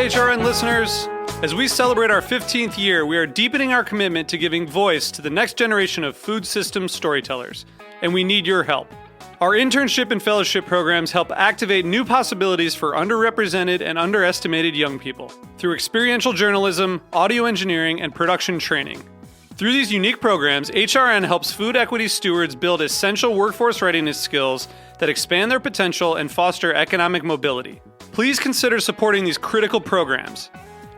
HRN listeners. As we celebrate our 15th year, we are deepening our commitment to giving voice to the next generation of food systems storytellers, and we need your help. Our internship and fellowship programs help activate new possibilities for underrepresented and underestimated young people through experiential journalism, audio engineering, and production training. Through these unique programs, HRN helps food equity stewards build essential workforce readiness skills that expand their potential and foster economic mobility. Please consider supporting these critical programs.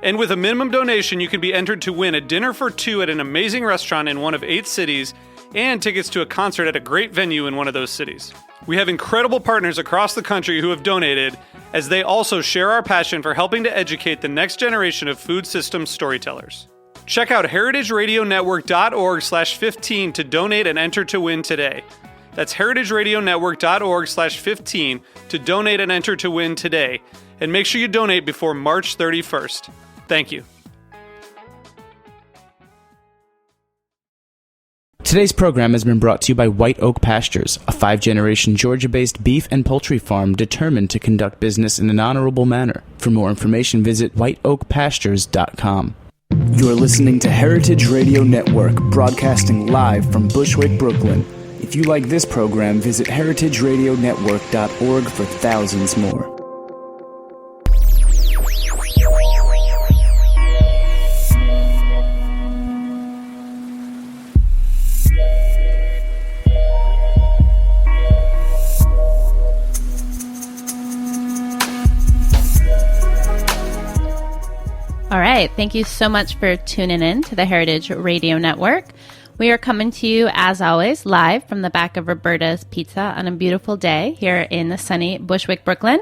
And with a minimum donation, you can be entered to win a dinner for two at an amazing restaurant in one of 8 cities and tickets to a concert at a great venue in one of those cities. We have incredible partners across the country who have donated, as they also share our passion for helping to educate the next generation of food systems storytellers. Check out heritageradionetwork.org/15 to donate and enter to win today. That's heritageradionetwork.org/15 to donate and enter to win today. And make sure you donate before March 31st. Thank you. Today's program has been brought to you by White Oak Pastures, a 5-generation Georgia-based beef and poultry farm determined to conduct business in an honorable manner. For more information, visit whiteoakpastures.com. You're listening to Heritage Radio Network, broadcasting live from Bushwick, Brooklyn. If you like this program, visit heritageradionetwork.org for thousands more. All right. Thank you so much for tuning in to the Heritage Radio Network. We are coming to you, as always, live from the back of Roberta's Pizza on a beautiful day here in the sunny Bushwick, Brooklyn.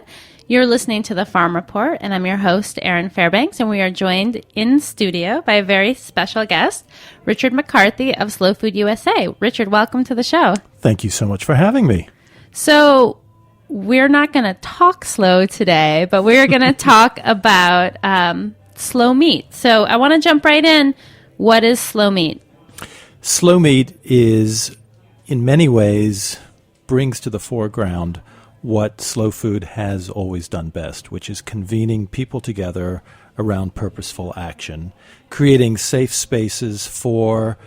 You're listening to The Farm Report, and I'm your host, Erin Fairbanks, and we are joined in studio by a very special guest, Richard McCarthy of Slow Food USA. Richard, welcome to the show. Thank you so much for having me. So we're not going to talk slow today, but we're going to talk about slow meat. So I want to jump right in. What is slow meat? Slow meat is, in many ways, brings to the foreground what slow food has always done best, which is convening people together around purposeful action, creating safe spaces for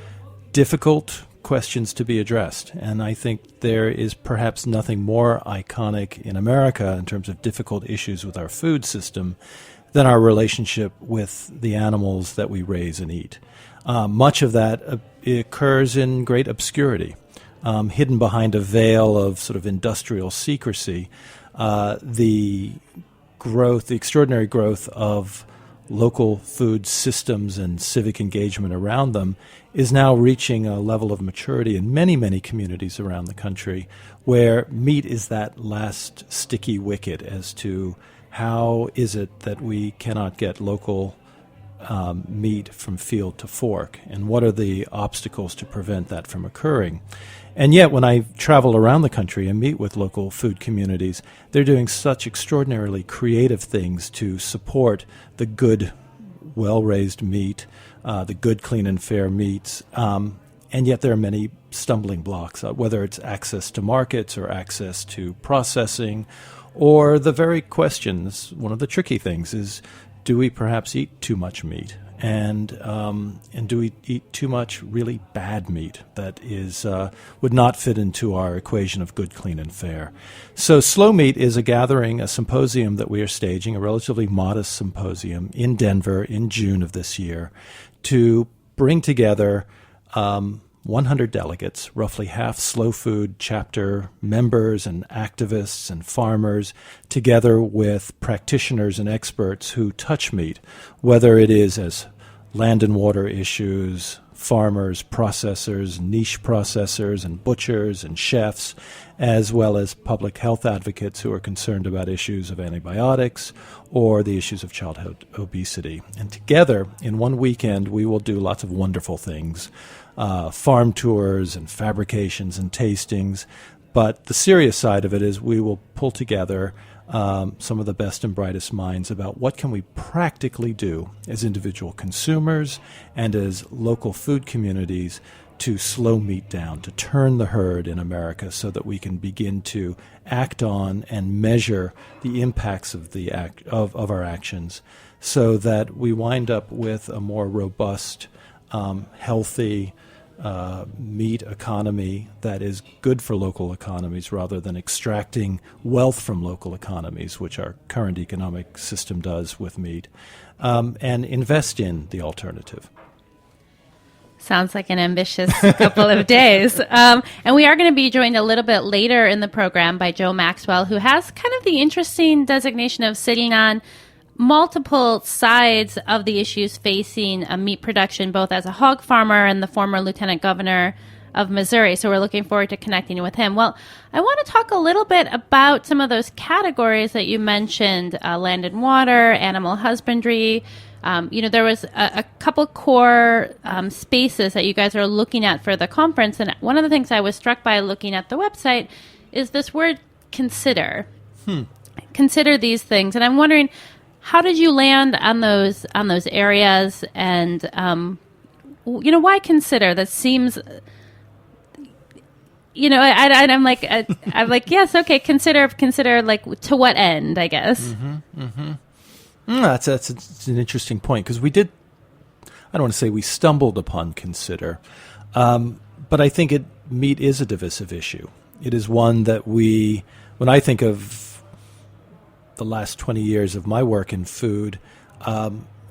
difficult questions to be addressed. And I think there is perhaps nothing more iconic in America in terms of difficult issues with our food system than our relationship with the animals that we raise and eat. Much of that occurs in great obscurity, hidden behind a veil of sort of industrial secrecy. The extraordinary growth of local food systems and civic engagement around them is now reaching a level of maturity in many, many communities around the country where meat is that last sticky wicket as to how is it that we cannot get local meat from field to fork, and what are the obstacles to prevent that from occurring? And yet, when I travel around the country and meet with local food communities, they're doing such extraordinarily creative things to support the good, well-raised meat, the good, clean, and fair meats, and yet there are many stumbling blocks, whether it's access to markets or access to processing, or the very questions. One of the tricky things is, do we perhaps eat too much meat? And do we eat too much really bad meat that would not fit into our equation of good, clean, and fair? So Slow Meat is a symposium that we are staging, a relatively modest symposium in Denver in June of this year, to bring together 100 delegates, roughly half Slow Food Chapter members and activists and farmers, together with practitioners and experts who touch meat, whether it is as land and water issues, farmers, processors, niche processors, and butchers and chefs, as well as public health advocates who are concerned about issues of antibiotics or the issues of childhood obesity. And together, in one weekend, we will do lots of wonderful things. Farm tours and fabrications and tastings. But the serious side of it is we will pull together some of the best and brightest minds about what can we practically do as individual consumers and as local food communities to slow meat down, to turn the herd in America so that we can begin to act on and measure the impacts of of our actions, so that we wind up with a more robust, healthy meat economy that is good for local economies, rather than extracting wealth from local economies, which our current economic system does with meat, and invest in the alternative. Sounds like an ambitious couple of days. And we are going to be joined a little bit later in the program by Joe Maxwell, who has kind of the interesting designation of sitting on multiple sides of the issues facing meat production, both as a hog farmer and the former lieutenant governor of Missouri. So we're looking forward to connecting with him. Well, I want to talk a little bit about some of those categories that you mentioned, land and water, animal husbandry. There was a couple core spaces that you guys are looking at for the conference. And one of the things I was struck by looking at the website is this word consider. Consider these things. And I'm wondering, how did you land on those areas? And, why consider? That seems, I'm like, yes, okay, consider, like, to what end, I guess. That's an interesting point, because I don't want to say we stumbled upon consider, but I think meat is a divisive issue. It is one that when I think of the last 20 years of my work in food,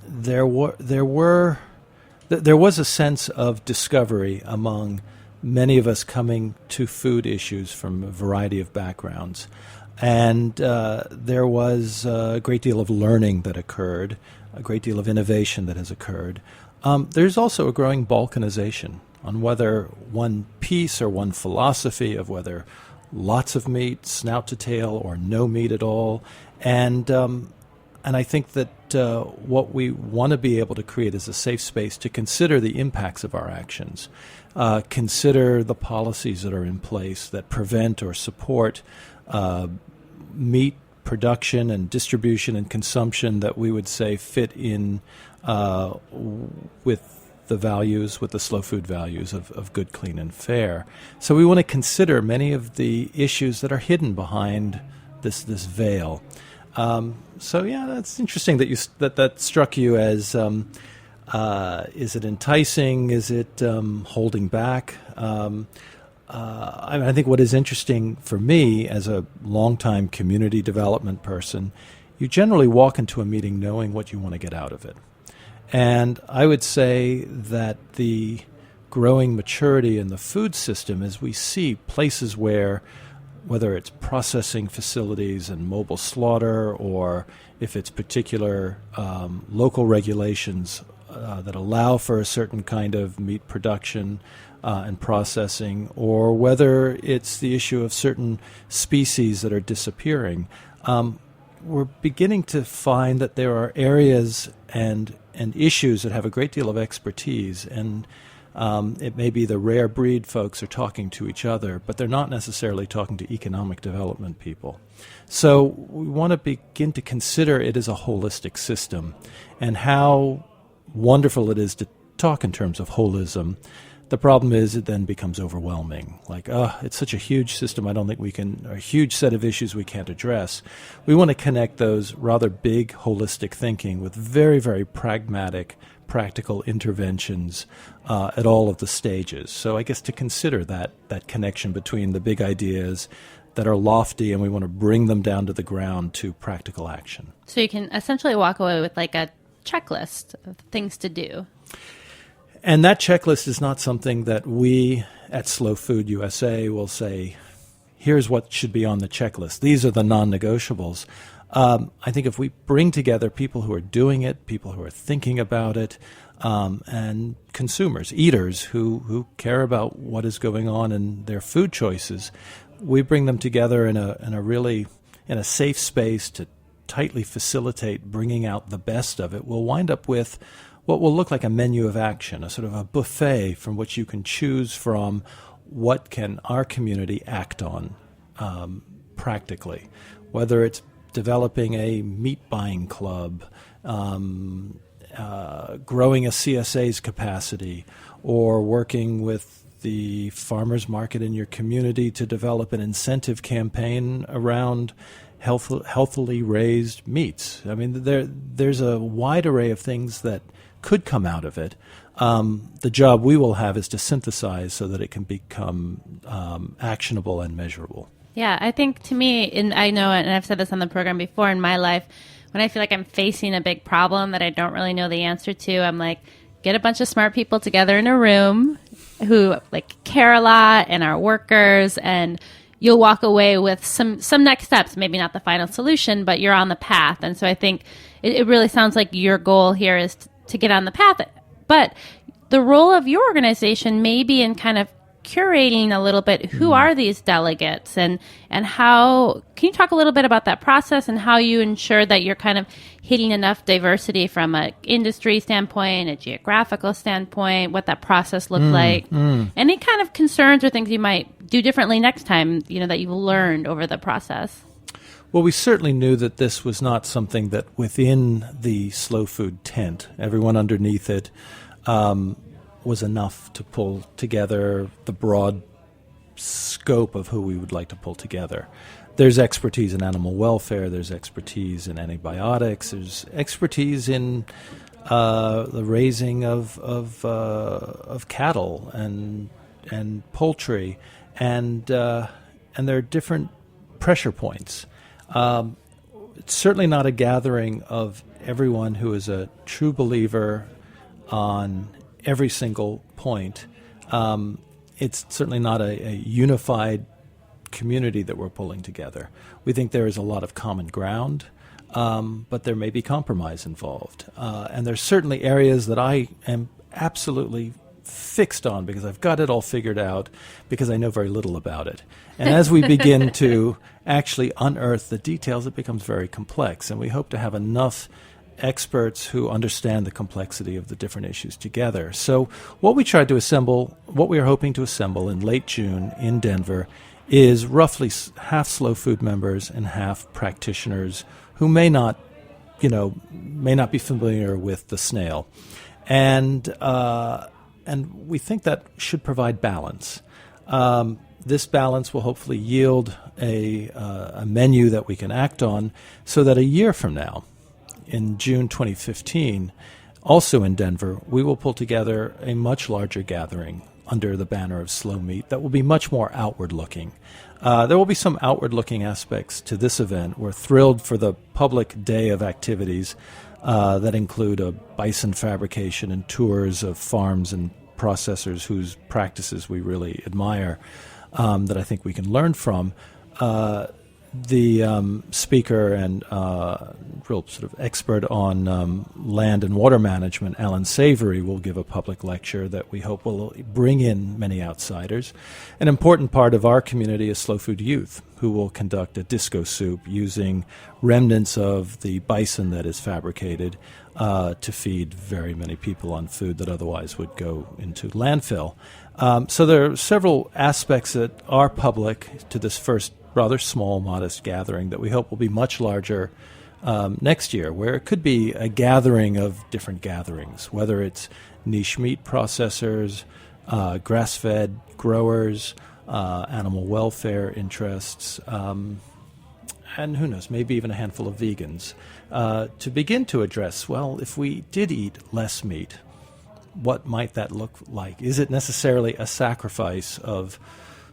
there was a sense of discovery among many of us coming to food issues from a variety of backgrounds. And there was a great deal of learning that occurred, a great deal of innovation that has occurred. There's also a growing balkanization on whether one piece or one philosophy of whether lots of meat, snout to tail, or no meat at all. And I think that what we want to be able to create is a safe space to consider the impacts of our actions, consider the policies that are in place that prevent or support meat production and distribution and consumption that we would say fit in with the slow food values of good, clean, and fair. So we want to consider many of the issues that are hidden behind this veil. That's interesting that struck you as is it enticing? Is it holding back? I think what is interesting for me as a longtime community development person, you generally walk into a meeting knowing what you want to get out of it. And I would say that the growing maturity in the food system is we see places where, whether it's processing facilities and mobile slaughter, or if it's particular local regulations that allow for a certain kind of meat production and processing, or whether it's the issue of certain species that are disappearing, we're beginning to find that there are areas and issues that have a great deal of expertise, and it may be the rare breed folks are talking to each other, but they're not necessarily talking to economic development people. So we want to begin to consider it as a holistic system, and how wonderful it is to talk in terms of holism. The problem is it then becomes overwhelming. Like, it's such a huge system, I don't think a huge set of issues we can't address. We want to connect those rather big, holistic thinking with very, very pragmatic, practical interventions at all of the stages. So I guess to consider that connection between the big ideas that are lofty and we want to bring them down to the ground to practical action. So you can essentially walk away with like a checklist of things to do. And that checklist is not something that we at Slow Food USA will say, here's what should be on the checklist. These are the non-negotiables. I think if we bring together people who are doing it, people who are thinking about it, and consumers, eaters who care about what is going on in their food choices, we bring them together in a safe space to tightly facilitate bringing out the best of it. We'll wind up with what will look like a menu of action, a sort of a buffet from which you can choose from what can our community act on practically, whether it's developing a meat buying club, growing a CSA's capacity, or working with the farmers market in your community to develop an incentive campaign around healthily raised meats. I mean, there's a wide array of things that could come out of it. The job we will have is to synthesize so that it can become actionable and measurable. Yeah, I think to me, and I know, and I've said this on the program before, in my life, when I feel like I'm facing a big problem that I don't really know the answer to, I'm like, get a bunch of smart people together in a room who like care a lot and are workers, and you'll walk away with some next steps, maybe not the final solution, but you're on the path. And so I think it really sounds like your goal here is to get on the path. But the role of your organization may be in kind of curating a little bit who are these delegates, and how can you talk a little bit about that process and how you ensure that you're kind of hitting enough diversity from an industry standpoint, a geographical standpoint, what that process looked like, any kind of concerns or things you might do differently next time, that you've learned over the process? Well, we certainly knew that this was not something that within the slow food tent, everyone underneath it, was enough to pull together the broad scope of who we would like to pull together. There's expertise in animal welfare, there's expertise in antibiotics, there's expertise in the raising of cattle and poultry, and there are different pressure points. It's certainly not a gathering of everyone who is a true believer on every single point. It's certainly not a unified community that we're pulling together. We think there is a lot of common ground, but there may be compromise involved. And there's certainly areas that I am absolutely fixed on because I've got it all figured out, because I know very little about it. And as we begin to actually unearth the details, it becomes very complex. And we hope to have enough experts who understand the complexity of the different issues together. So what we tried to assemble, what we are hoping to assemble in late June in Denver, is roughly half slow food members and half practitioners who may not be familiar with the snail. And we think that should provide balance. This balance will hopefully yield a menu that we can act on, so that a year from now, in June 2015, also in Denver, we will pull together a much larger gathering under the banner of Slow Meat that will be much more outward-looking. There will be some outward-looking aspects to this event. We're thrilled for the public day of activities that include a bison fabrication and tours of farms and processors whose practices we really admire, that I think we can learn from. The speaker and real sort of expert on land and water management, Alan Savory, will give a public lecture that we hope will bring in many outsiders. An important part of our community is Slow Food Youth, who will conduct a disco soup using remnants of the bison that is fabricated to feed very many people on food that otherwise would go into landfill. So there are several aspects that are public to this first rather small, modest gathering that we hope will be much larger next year, where it could be a gathering of different gatherings, whether it's niche meat processors, grass-fed growers, animal welfare interests, and who knows, maybe even a handful of vegans, to begin to address, well, if we did eat less meat, what might that look like? Is it necessarily a sacrifice of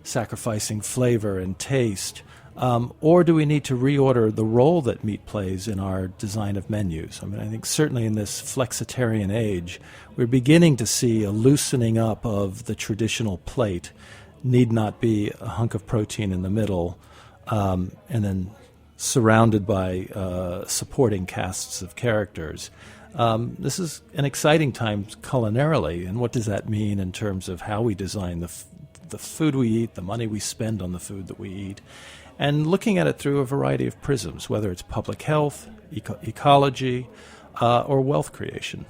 sacrificing flavor and taste, or do we need to reorder the role that meat plays in our design of menus? I mean, I think certainly in this flexitarian age, we're beginning to see a loosening up of the traditional plate. Need not be a hunk of protein in the middle, and then surrounded by supporting casts of characters. This is an exciting time culinarily, and what does that mean in terms of how we design the food we eat, the money we spend on the food that we eat, and looking at it through a variety of prisms, whether it's public health, ecology, or wealth creation.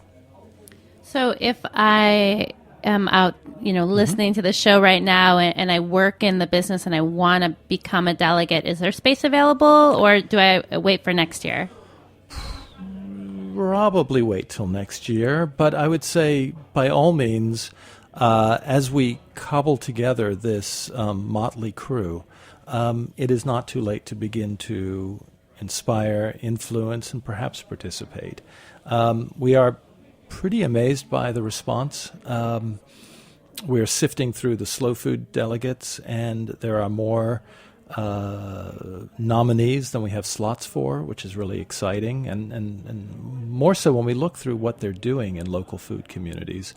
So if I am out, listening to the show right now, and I work in the business and I want to become a delegate, is there space available, or do I wait for next year? probably wait till next year, but I would say by all means, as we cobble together this motley crew, it is not too late to begin to inspire, influence, and perhaps participate. We are pretty amazed by the response. We're sifting through the slow food delegates, and there are more nominees than we have slots for, which is really exciting, and more so when we look through what they're doing in local food communities.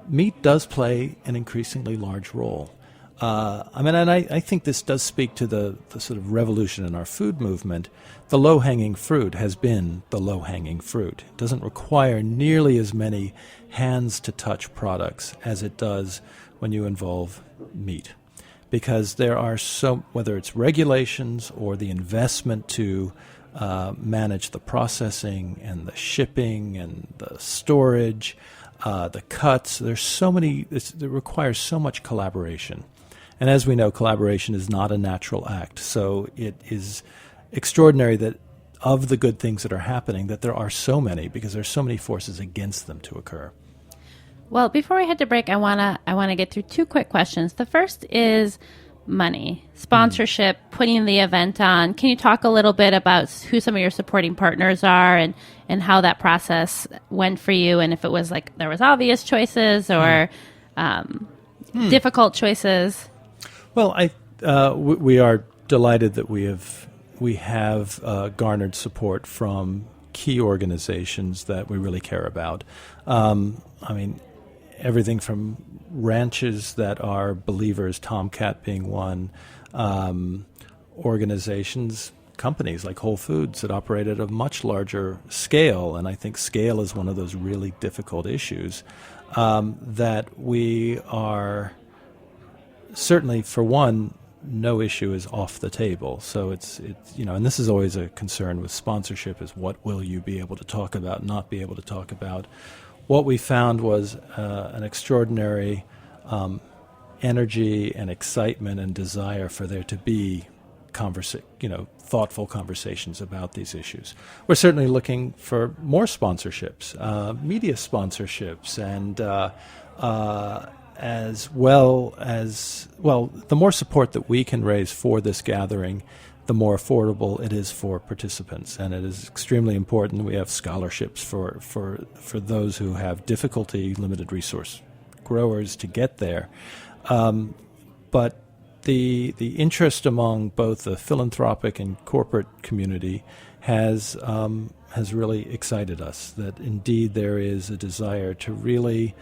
Meat does play an increasingly large role. I think this does speak to the sort of revolution in our food movement. The low-hanging fruit has been the low-hanging fruit. It doesn't require nearly as many hands-to-touch products as it does when you involve meat. Because there are whether it's regulations or the investment to manage the processing and the shipping and the storage, the cuts, there's so many, it requires so much collaboration. And as we know, collaboration is not a natural act. So it is extraordinary that of the good things that are happening, that there are so many, because there's so many forces against them to occur. Well, before we head to break, I wanna get through two quick questions. The first is money, sponsorship, putting the event on. Can you talk a little bit about who some of your supporting partners are and how that process went for you, and if it was like there was obvious choices or difficult choices? Well, we are delighted that we have garnered support from key organizations that we really care about. Everything from ranches that are believers, Tomcat being one, organizations, companies like Whole Foods that operate at a much larger scale, and I think scale is one of those really difficult issues that we are certainly, for one, no issue is off the table. So it's and this is always a concern with sponsorship, is what will you be able to talk about, not be able to talk about. What we found was an extraordinary energy and excitement and desire for there to be thoughtful conversations about these issues. We're certainly looking for more sponsorships, media sponsorships, and as well as, the more support that we can raise for this gathering, the more affordable it is for participants. And it is extremely important we have scholarships for those who have difficulty, limited resource growers, to get there. But the interest among both the philanthropic and corporate community has really excited us, that indeed there is a desire to really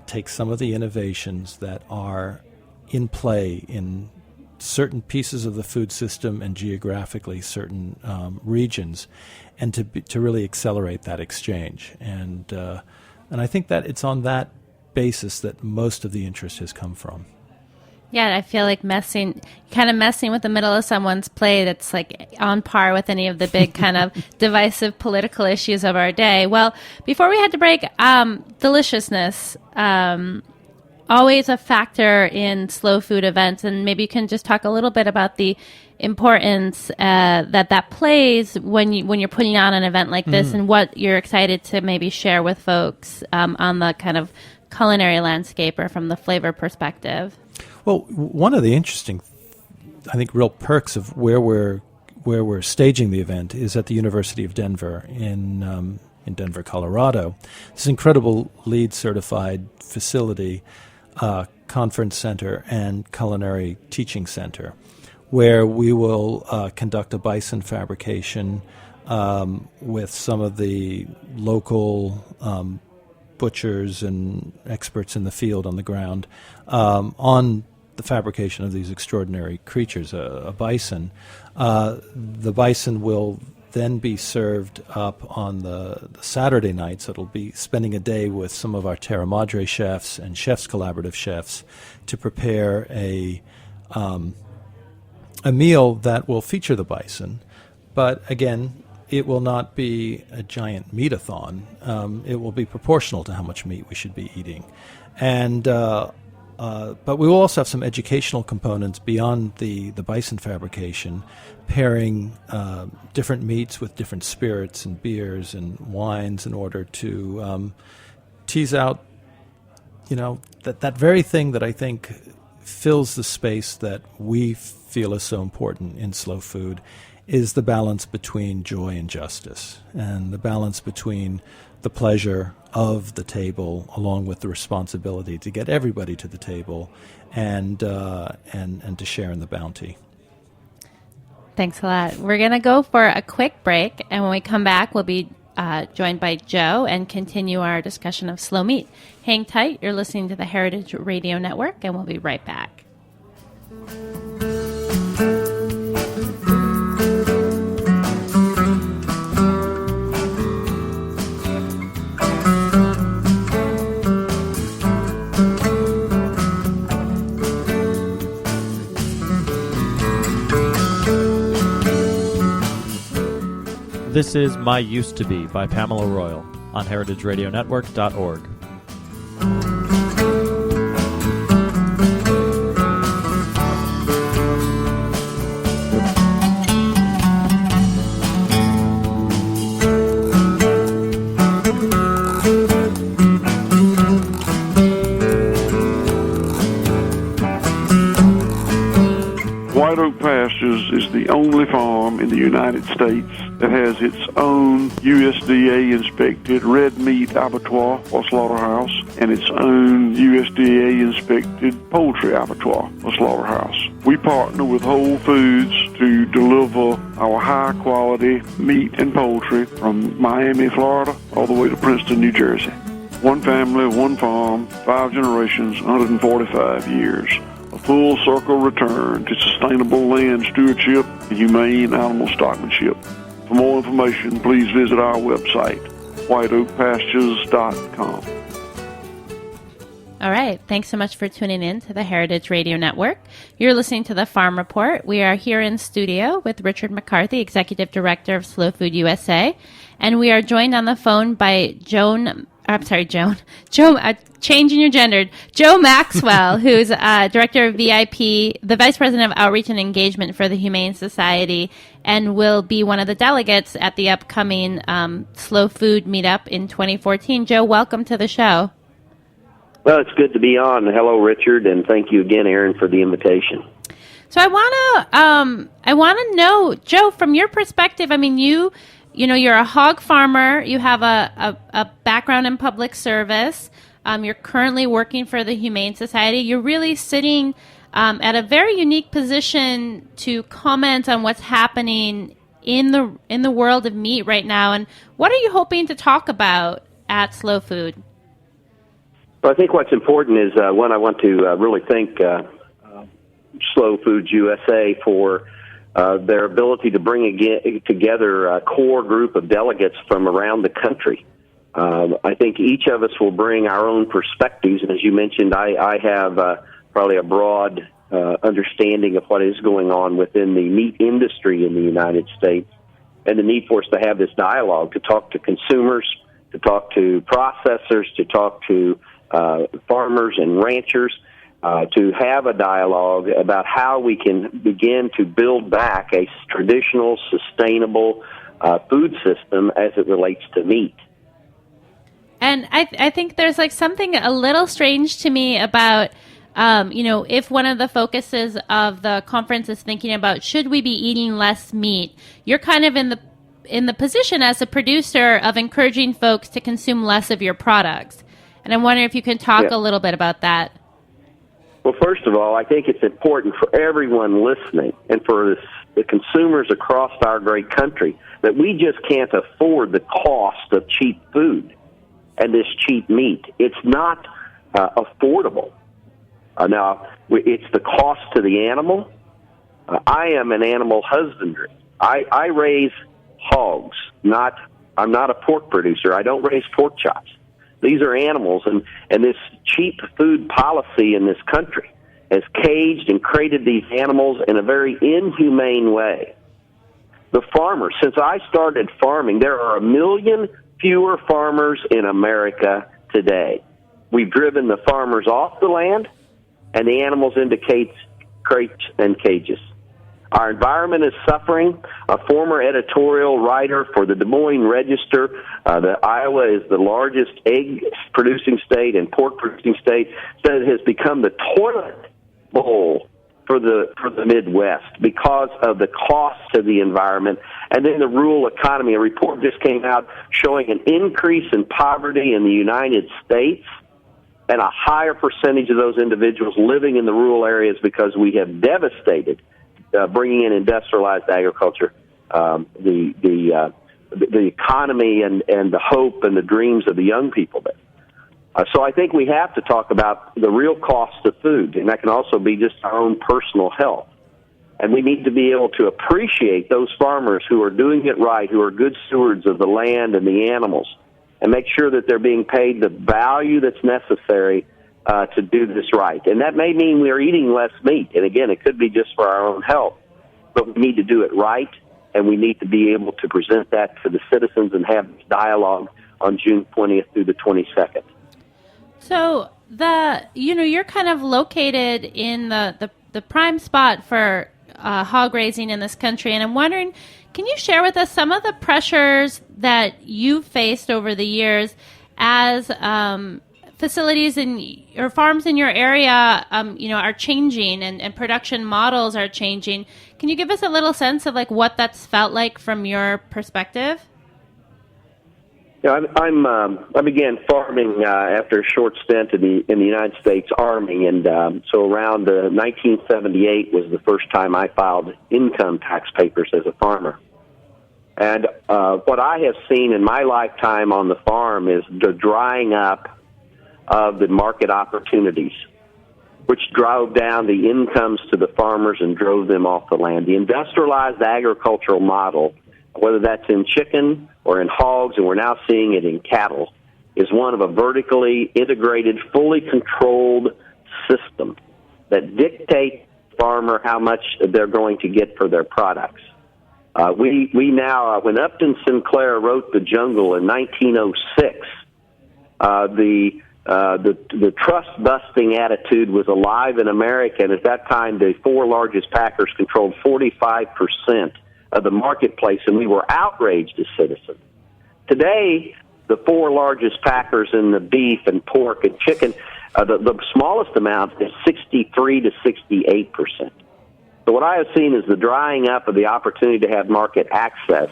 take some of the innovations that are in play in certain pieces of the food system and geographically certain regions, and to really accelerate that exchange. And I think that it's on that basis that most of the interest has come from. Yeah, I feel like messing with the middle of someone's plate. It's like on par with any of the big kind of divisive political issues of our day. Well, before we had to break, deliciousness, always a factor in slow food events. And maybe you can just talk a little bit about the importance that plays when you're putting on an event like this, and what you're excited to maybe share with folks on the kind of culinary landscape or from the flavor perspective. Well, one of the interesting, I think, real perks of where we're staging the event is at the University of Denver in Denver, Colorado. This incredible LEED certified facility, conference center and culinary teaching center, where we will conduct a bison fabrication with some of the local butchers and experts in the field on the ground on the fabrication of these extraordinary creatures, a bison. The bison will then be served up on the Saturday night, so it'll be spending a day with some of our Terra Madre chefs and Chefs Collaborative chefs to prepare a meal that will feature the bison. But again, it will not be a giant meat-a-thon. It will be proportional to how much meat we should be eating. And but we will also have some educational components beyond the bison fabrication, pairing different meats with different spirits and beers and wines in order to tease out, that very thing that I think fills the space that we feel is so important in slow food is the balance between joy and justice, and the balance between the pleasure of the table along with the responsibility to get everybody to the table and to share in the bounty. Thanks a lot. We're going to go for a quick break, and when we come back, we'll be joined by Joe and continue our discussion of slow meat. Hang tight. You're listening to the Heritage Radio Network, and we'll be right back. This is My Used to Be by Pamela Royal on heritageradionetwork.org. White Oak Pastures is the only farm in the United States that has its own USDA-inspected red meat abattoir or slaughterhouse and its own USDA-inspected poultry abattoir or slaughterhouse. We partner with Whole Foods to deliver our high-quality meat and poultry from Miami, Florida, all the way to Princeton, New Jersey. One family, one farm, 5 generations, 145 years. A full circle return to sustainable land stewardship and humane animal stockmanship. For more information, please visit our website, whiteoakpastures.com. All right. Thanks so much for tuning in to the Heritage Radio Network. You're listening to the Farm Report. We are here in studio with Richard McCarthy, Executive Director of Slow Food USA. And we are joined on the phone by changing your gender, Joe Maxwell, who's Director of VIP, the Vice President of Outreach and Engagement for the Humane Society, and will be one of the delegates at the upcoming Slow Food Meetup in 2014. Joe, welcome to the show. Well, it's good to be on. Hello, Richard, and thank you again, Aaron, for the invitation. So I want to know, Joe, from your perspective. I mean, you're a hog farmer. You have a background in public service. You're currently working for the Humane Society. You're really sitting at a very unique position to comment on what's happening in the world of meat right now. And what are you hoping to talk about at Slow Food? Well, I think what's important is, one, I want to really thank Slow Foods USA for their ability to bring together a core group of delegates from around the country. I think each of us will bring our own perspectives, and as you mentioned, I have probably a broad understanding of what is going on within the meat industry in the United States, and the need for us to have this dialogue, to talk to consumers, to talk to processors, to talk to farmers and ranchers, to have a dialogue about how we can begin to build back a traditional, sustainable food system as it relates to meat. And I think there's something a little strange to me about, if one of the focuses of the conference is thinking about should we be eating less meat, you're kind of in the position as a producer of encouraging folks to consume less of your products. And I'm wondering if you can talk a little bit about that. Well, first of all, I think it's important for everyone listening and for the consumers across our great country that we just can't afford the cost of cheap food and this cheap meat. It's not affordable. Now, it's the cost to the animal. I am an animal husbandry. I raise hogs. I'm not a pork producer. I don't raise pork chops. These are animals, and this cheap food policy in this country has caged and crated these animals in a very inhumane way. The farmers, since I started farming, there are 1 million fewer farmers in America today. We've driven the farmers off the land, and the animals into crates and cages. Our environment is suffering. A former editorial writer for the Des Moines Register, that Iowa is the largest egg-producing state and pork-producing state, said it has become the toilet bowl for the Midwest because of the costs to the environment. And then the rural economy. A report just came out showing an increase in poverty in the United States and a higher percentage of those individuals living in the rural areas because we have devastated, bringing in industrialized agriculture, the economy and the hope and the dreams of the young people there. So I think we have to talk about the real cost of food, and that can also be just our own personal health. And we need to be able to appreciate those farmers who are doing it right, who are good stewards of the land and the animals, and make sure that they're being paid the value that's necessary to do this right. And that may mean we're eating less meat. And again, it could be just for our own health, but we need to do it right, and we need to be able to present that to the citizens and have this dialogue on June 20th through the 22nd. So you're kind of located in the prime spot for hog raising in this country, and I'm wondering, can you share with us some of the pressures that you've faced over the years as facilities or farms in your area, are changing and production models are changing? Can you give us a little sense of what that's felt like from your perspective? Yeah, I began farming after a short stint in the United States Army, and so around 1978 was the first time I filed income tax papers as a farmer. And what I have seen in my lifetime on the farm is the drying up of the market opportunities, which drove down the incomes to the farmers and drove them off the land. The industrialized agricultural model, whether that's in chicken or in hogs, and we're now seeing it in cattle, is one of a vertically integrated, fully controlled system that dictates to the farmer how much they're going to get for their products. We now, when Upton Sinclair wrote The Jungle in 1906, the trust-busting attitude was alive in America, and at that time the four largest packers controlled 45% of the marketplace, and we were outraged as citizens. Today, the four largest packers in the beef and pork and chicken, the smallest amount is 63 to 68%. So what I have seen is the drying up of the opportunity to have market access,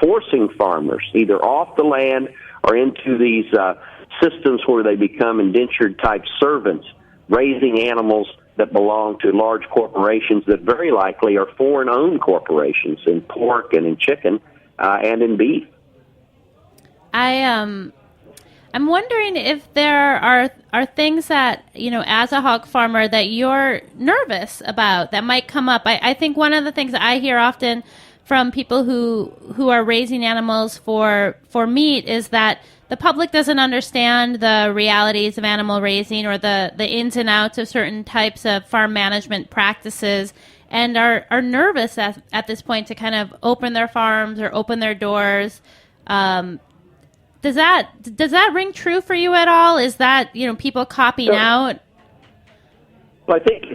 forcing farmers either off the land or into these systems where they become indentured-type servants, raising animals that belong to large corporations that very likely are foreign-owned corporations in pork and in chicken and in beef. I'm wondering if there are things that, as a hog farmer that you're nervous about that might come up. I think one of the things I hear often from people who are raising animals for meat is that the public doesn't understand the realities of animal raising or the ins and outs of certain types of farm management practices, and are nervous at this point to kind of open their farms or open their doors. Does that ring true for you at all? Is that people copying out? Well, I think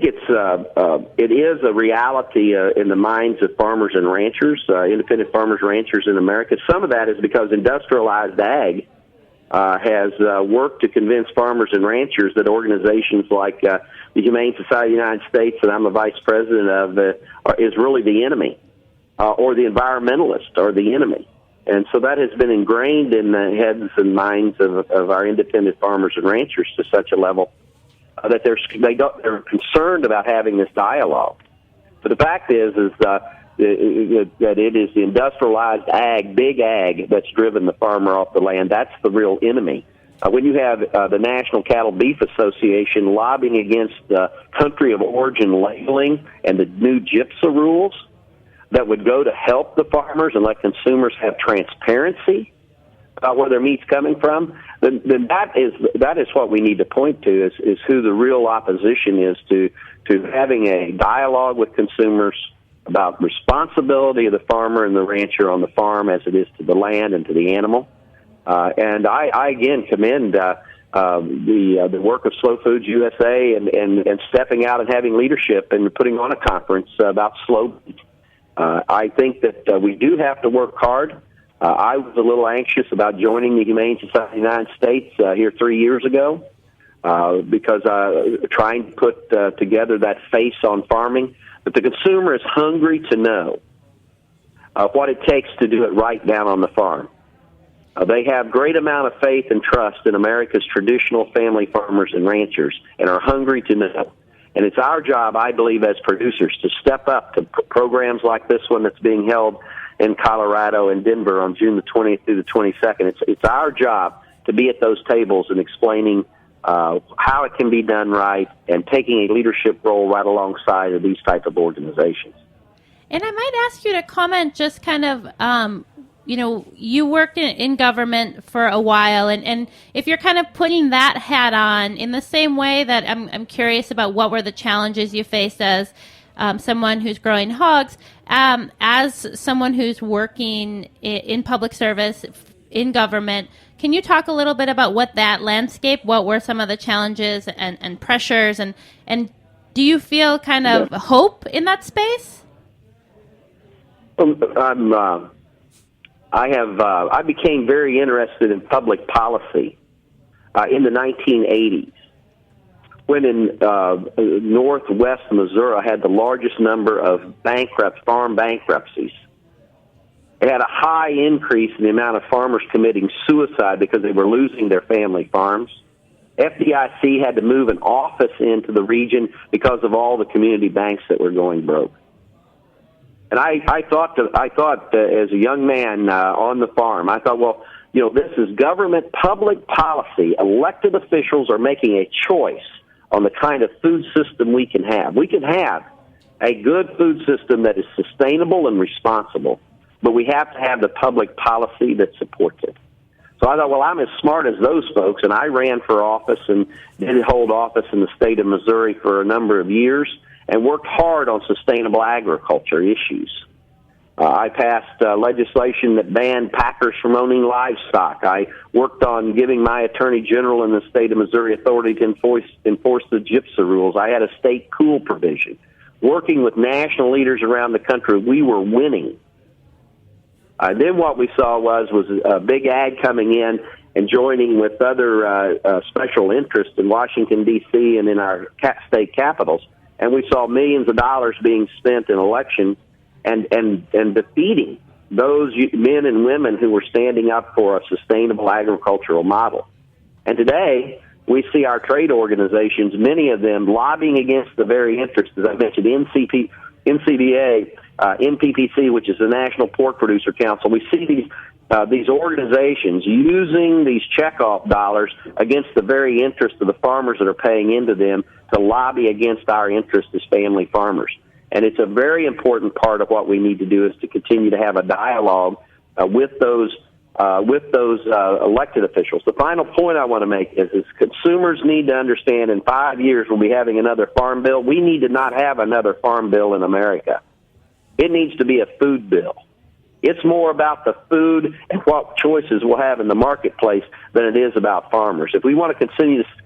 it is a reality in the minds of farmers and ranchers, independent farmers and ranchers in America. Some of that is because industrialized ag has worked to convince farmers and ranchers that organizations like the Humane Society of the United States, that I'm a vice president of, is really the enemy, or the environmentalist are the enemy. And so that has been ingrained in the heads and minds of our independent farmers and ranchers to such a level that they're concerned about having this dialogue. But the fact is that it is the industrialized ag, big ag, that's driven the farmer off the land. That's the real enemy. When you have the National Cattle Beef Association lobbying against country of origin labeling and the new GIPSA rules that would go to help the farmers and let consumers have transparency about where their meat's coming from, then that is what we need to point to is who the real opposition is to having a dialogue with consumers about responsibility of the farmer and the rancher on the farm as it is to the land and to the animal. And I again commend the work of Slow Foods USA and stepping out and having leadership and putting on a conference about slow meat. I think that we do have to work hard. I was a little anxious about joining the Humane Society of the United States here 3 years ago because trying to put together that face on farming. But the consumer is hungry to know what it takes to do it right down on the farm. They have great amount of faith and trust in America's traditional family farmers and ranchers and are hungry to know. And it's our job, I believe, as producers to step up to programs like this one that's being held in Colorado and Denver on June the 20th through the 22nd. It's our job to be at those tables and explaining how it can be done right and taking a leadership role right alongside of these type of organizations. And I might ask you to comment just kind of, you worked in government for a while, and if you're kind of putting that hat on in the same way that I'm curious about what were the challenges you faced as someone who's growing hogs, as someone who's working in public service, in government, can you talk a little bit about what that landscape, what were some of the challenges and pressures, and do you feel kind of hope in that space? I became very interested in public policy in the 1980s, when in northwest Missouri I had the largest number of farm bankruptcies. It had a high increase in the amount of farmers committing suicide because they were losing their family farms. FDIC had to move an office into the region because of all the community banks that were going broke. And I thought as a young man on the farm, I thought, well, this is government public policy. Elected officials are making a choice on the kind of food system we can have. We can have a good food system that is sustainable and responsible, but we have to have the public policy that supports it. So I thought, well, I'm as smart as those folks, and I ran for office and did hold office in the state of Missouri for a number of years and worked hard on sustainable agriculture issues. I passed legislation that banned packers from owning livestock. I worked on giving my attorney general in the state of Missouri authority to enforce the GIPSA rules. I had a state cool provision. Working with national leaders around the country, we were winning. Then what we saw was a big ag coming in and joining with other special interests in Washington, D.C. and in our state capitals. And we saw millions of dollars being spent in elections and defeating those men and women who were standing up for a sustainable agricultural model. And today, we see our trade organizations, many of them lobbying against the very interests, as I mentioned, NCBA, NPPC, which is the National Pork Producer Council. We see these organizations using these checkoff dollars against the very interest of the farmers that are paying into them to lobby against our interests as family farmers. And it's a very important part of what we need to do is to continue to have a dialogue with those elected officials. The final point I want to make is consumers need to understand in 5 years we'll be having another farm bill. We need to not have another farm bill in America. It needs to be a food bill. It's more about the food and what choices we'll have in the marketplace than it is about farmers. If we want to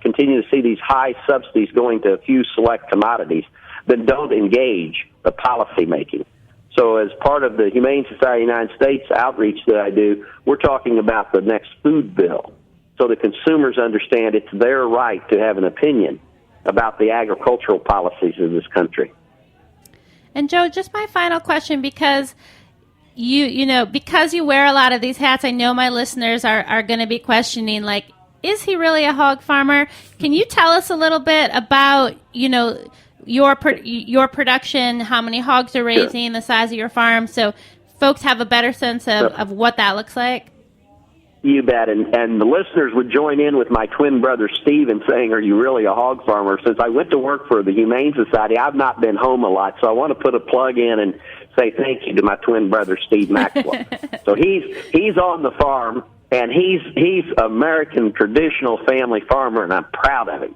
continue to see these high subsidies going to a few select commodities, then don't engage the policy making. So as part of the Humane Society of the United States outreach that I do, we're talking about the next food bill so that consumers understand it's their right to have an opinion about the agricultural policies of this country. And Joe, just my final question, because because you wear a lot of these hats, I know my listeners are going to be questioning, like, is he really a hog farmer? Can you tell us a little bit about, your production, how many hogs you're raising, the size of your farm, so folks have a better sense of what that looks like? You bet. And the listeners would join in with my twin brother Steve in saying, are you really a hog farmer? Since I went to work for the Humane Society, I've not been home a lot, so I want to put a plug in and say thank you to my twin brother Steve Maxwell. So he's on the farm, and he's American traditional family farmer, and I'm proud of him.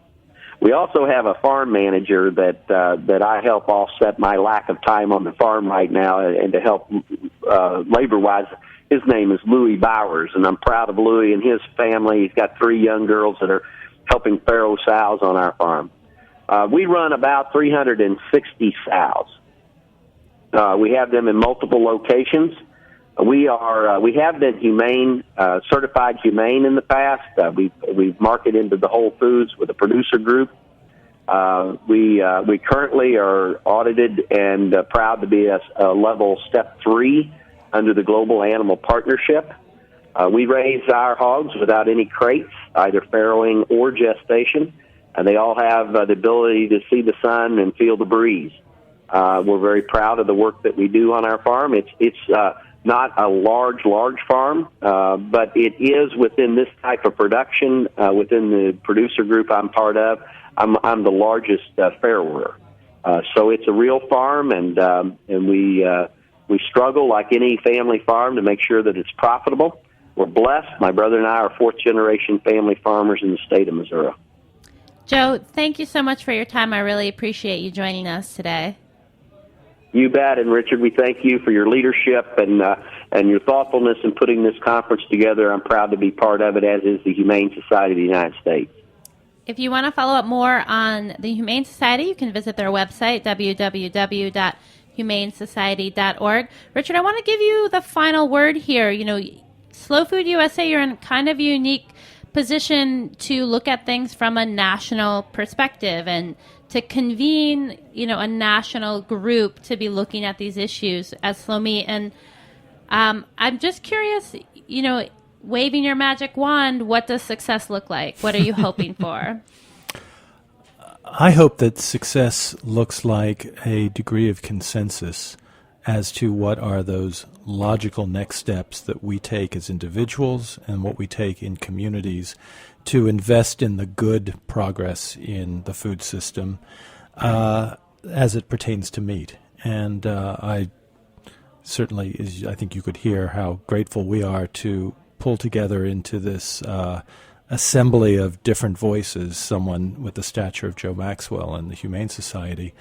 We also have a farm manager that I help offset my lack of time on the farm right now, and to help labor-wise. His name is Louis Bowers, and I'm proud of Louis and his family. He's got 3 young girls that are helping farrow sows on our farm. We run about 360 sows. We have them in multiple locations. We have been humane, certified humane in the past. We've marketed into the Whole Foods with a producer group. We currently are audited and proud to be a level step 3 under the Global Animal Partnership. We raise our hogs without any crates, either farrowing or gestation, and they all have the ability to see the sun and feel the breeze. We're very proud of the work that we do on our farm. It's not a large farm, but it is within this type of production, within the producer group I'm part of. I'm the largest farrower. So it's a real farm, and we struggle like any family farm to make sure that it's profitable. We're blessed. My brother and I are fourth-generation family farmers in the state of Missouri. Joe, thank you so much for your time. I really appreciate you joining us today. You bet. And Richard, we thank you for your leadership and your thoughtfulness in putting this conference together. I'm proud to be part of it, as is the Humane Society of the United States. If you want to follow up more on the Humane Society, you can visit their website, www.humanesociety.org. Richard, I want to give you the final word here. You know, Slow Food USA, you're in kind of a unique position to look at things from a national perspective and to convene, you know, a national group to be looking at these issues as Slow Meat. And I'm just curious, you know, waving your magic wand, what does success look like? What are you hoping for? I hope that success looks like a degree of consensus as to what are those logical next steps that we take as individuals and what we take in communities to invest in the good progress in the food system as it pertains to meat. And I certainly, I think you could hear how grateful we are to pull together into this assembly of different voices, someone with the stature of Joe Maxwell and the Humane Society.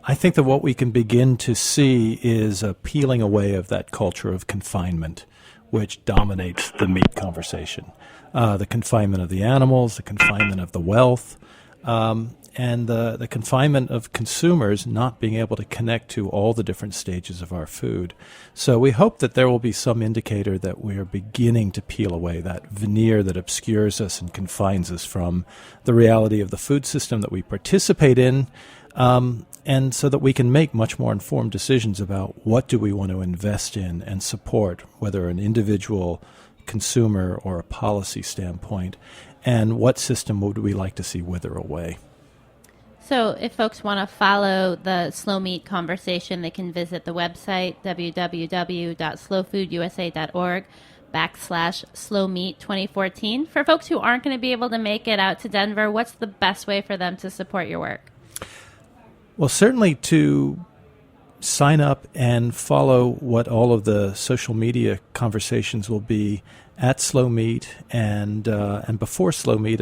I think that what we can begin to see is a peeling away of that culture of confinement, which dominates the meat conversation. The confinement of the animals, the confinement of the wealth, and the confinement of consumers not being able to connect to all the different stages of our food. So we hope that there will be some indicator that we are beginning to peel away that veneer that obscures us and confines us from the reality of the food system that we participate in, and so that we can make much more informed decisions about what do we want to invest in and support, whether an individual consumer or a policy standpoint, and what system would we like to see wither away. So if folks want to follow the Slow Meat conversation, they can visit the website, www.slowfoodusa.org/slowmeat2014. For folks who aren't going to be able to make it out to Denver, what's the best way for them to support your work? Well, certainly to sign up and follow what all of the social media conversations will be at Slow Meat and before Slow Meat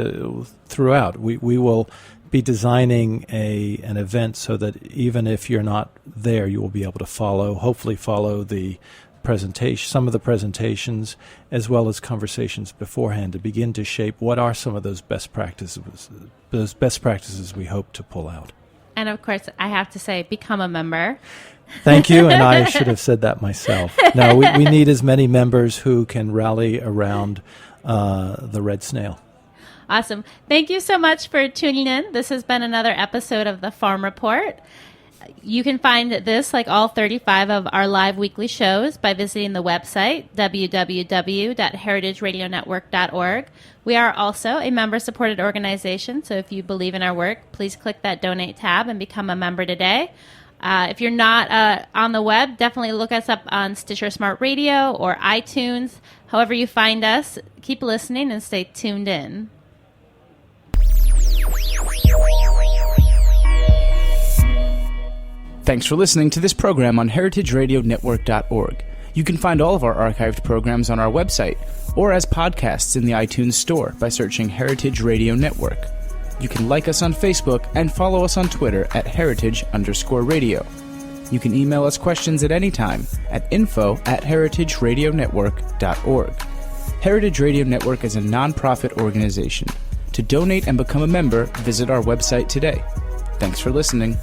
throughout. We will be designing an event so that even if you're not there, you will be able to hopefully follow the presentation, some of the presentations, as well as conversations beforehand to begin to shape what are some of those best practices we hope to pull out. And of course, I have to say, become a member. Thank you, and I should have said that myself. No, we need as many members who can rally around the red snail. Awesome. Thank you so much for tuning in. This has been another episode of the Farm Report. You can find this, like all 35 of our live weekly shows, by visiting the website, www.heritageradionetwork.org. We are also a member-supported organization, so if you believe in our work, please click that donate tab and become a member today. If you're not on the web, definitely look us up on Stitcher Smart Radio or iTunes. However you find us, keep listening and stay tuned in. Thanks for listening to this program on heritageradionetwork.org. You can find all of our archived programs on our website or as podcasts in the iTunes Store by searching Heritage Radio Network. You can like us on Facebook and follow us on Twitter at @heritage_radio. You can email us questions at any time at info@heritageradionetwork.org. Heritage Radio Network is a nonprofit organization. To donate and become a member, visit our website today. Thanks for listening.